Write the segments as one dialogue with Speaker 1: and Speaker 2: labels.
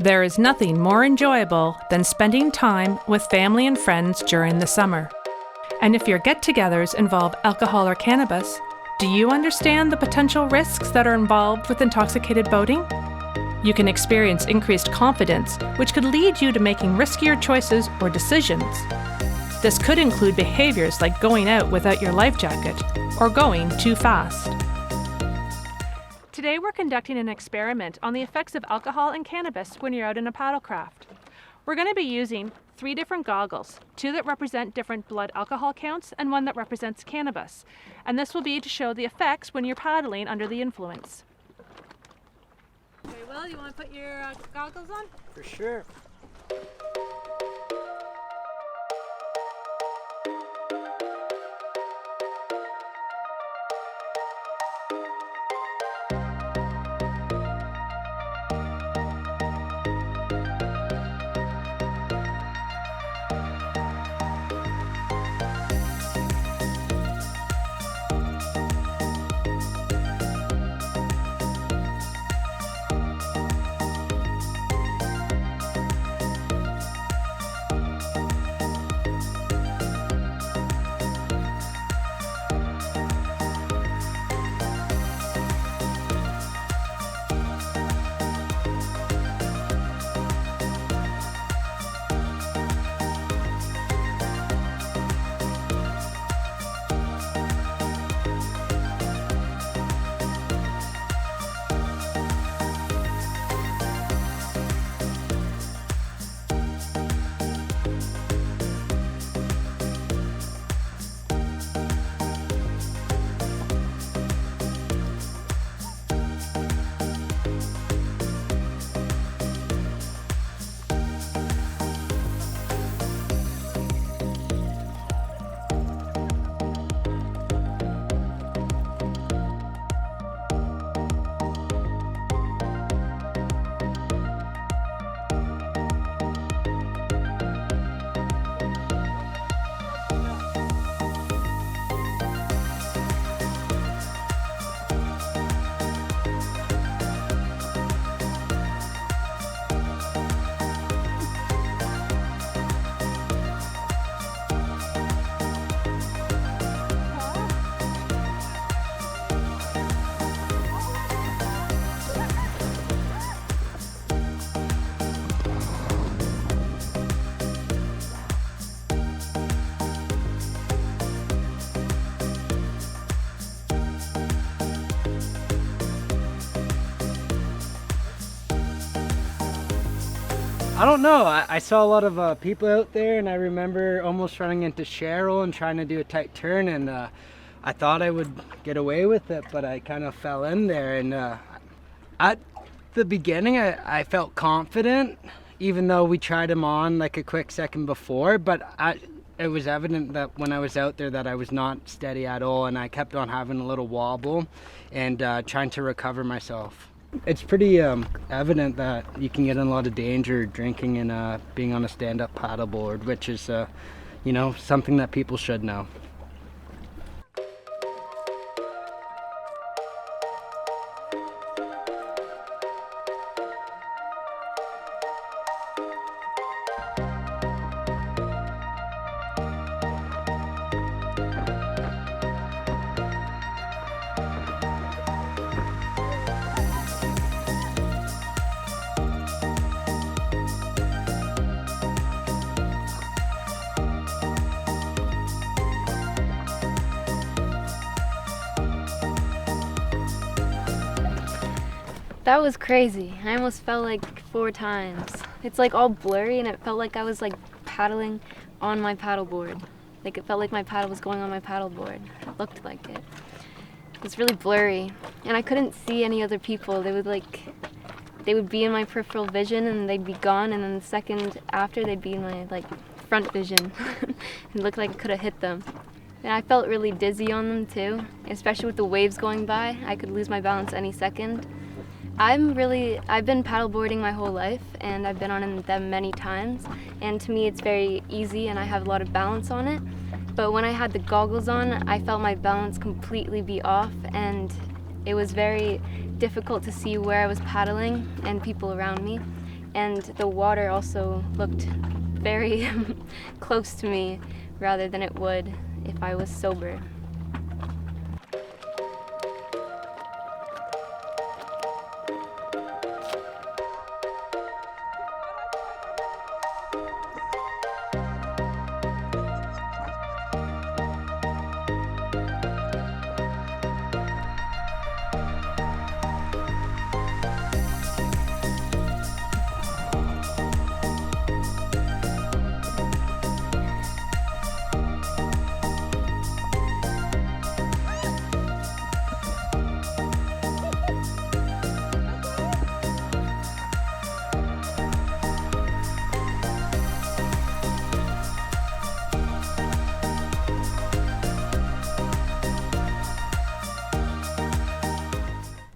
Speaker 1: There is nothing more enjoyable than spending time with family and friends during the summer. And if your get-togethers involve alcohol or cannabis, do you understand the potential risks that are involved with intoxicated boating? You can experience increased confidence, which could lead you to making riskier choices or decisions. This could include behaviours like going out without your life jacket or going too fast. Today we're conducting an experiment on the effects of alcohol and cannabis when you're out in a paddlecraft. We're going to be using 3 different goggles, 2 that represent different blood alcohol counts and 1 that represents cannabis. And this will be to show the effects when you're paddling under the influence. Okay, Will, you want to put your goggles on?
Speaker 2: For sure. I don't know. I saw a lot of people out there, and I remember almost running into Cheryl and trying to do a tight turn, and I thought I would get away with it, but I kind of fell in there. And at the beginning, I felt confident, even though we tried him on like a quick second before, but it was evident that when I was out there that I was not steady at all, and I kept on having a little wobble and trying to recover myself. It's pretty evident that you can get in a lot of danger drinking and being on a stand-up paddleboard, which is, something that people should know.
Speaker 3: That was crazy. I almost fell like 4 times. It's like all blurry, and it felt like I was like paddling on my paddleboard. Like it felt like my paddle was going on my paddleboard. It looked like it. It was really blurry, and I couldn't see any other people. They would be in my peripheral vision, and they'd be gone, and then the second after they'd be in my front vision. It looked like I could have hit them. And I felt really dizzy on them too, especially with the waves going by. I could lose my balance any second. I've been paddleboarding my whole life, and I've been on them many times, and to me it's very easy and I have a lot of balance on it. But when I had the goggles on, I felt my balance completely be off, and it was very difficult to see where I was paddling and people around me. And the water also looked very close to me rather than it would if I was sober.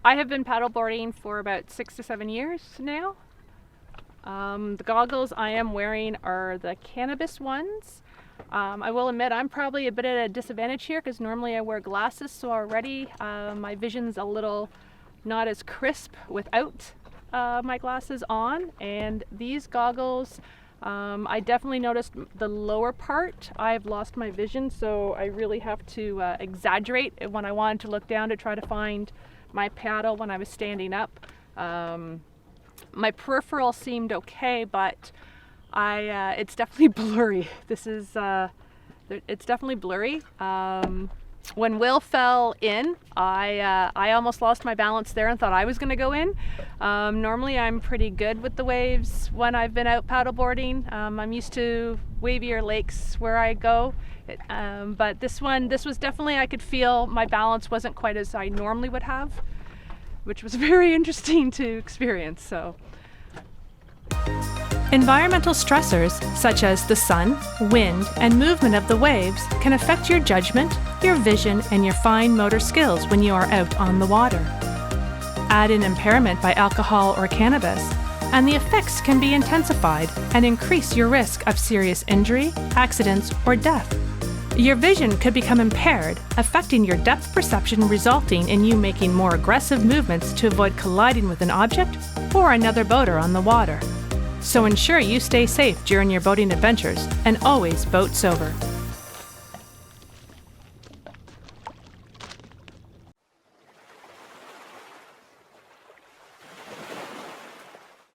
Speaker 1: I have been paddleboarding for about 6 to 7 years now. The goggles I am wearing are the cannabis ones. I will admit I'm probably a bit at a disadvantage here because normally I wear glasses, so already my vision's a little not as crisp without my glasses on. And these goggles, I definitely noticed the lower part. I've lost my vision, so I really have to exaggerate when I wanted to look down to try to find my paddle when I was standing up. My peripheral seemed okay, but it's definitely blurry. It's definitely blurry. When Will fell in, I almost lost my balance there and thought I was going to go in. Normally I'm pretty good with the waves when I've been out paddleboarding. I'm used to wavier lakes where I go. But this was definitely, I could feel my balance wasn't quite as I normally would have, which was very interesting to experience. So, environmental stressors such as the sun, wind, and movement of the waves can affect your judgment, your vision, and your fine motor skills when you are out on the water. Add an impairment by alcohol or cannabis, and the effects can be intensified and increase your risk of serious injury, accidents, or death. Your vision could become impaired, affecting your depth perception, resulting in you making more aggressive movements to avoid colliding with an object or another boater on the water. So ensure you stay safe during your boating adventures and always boat sober.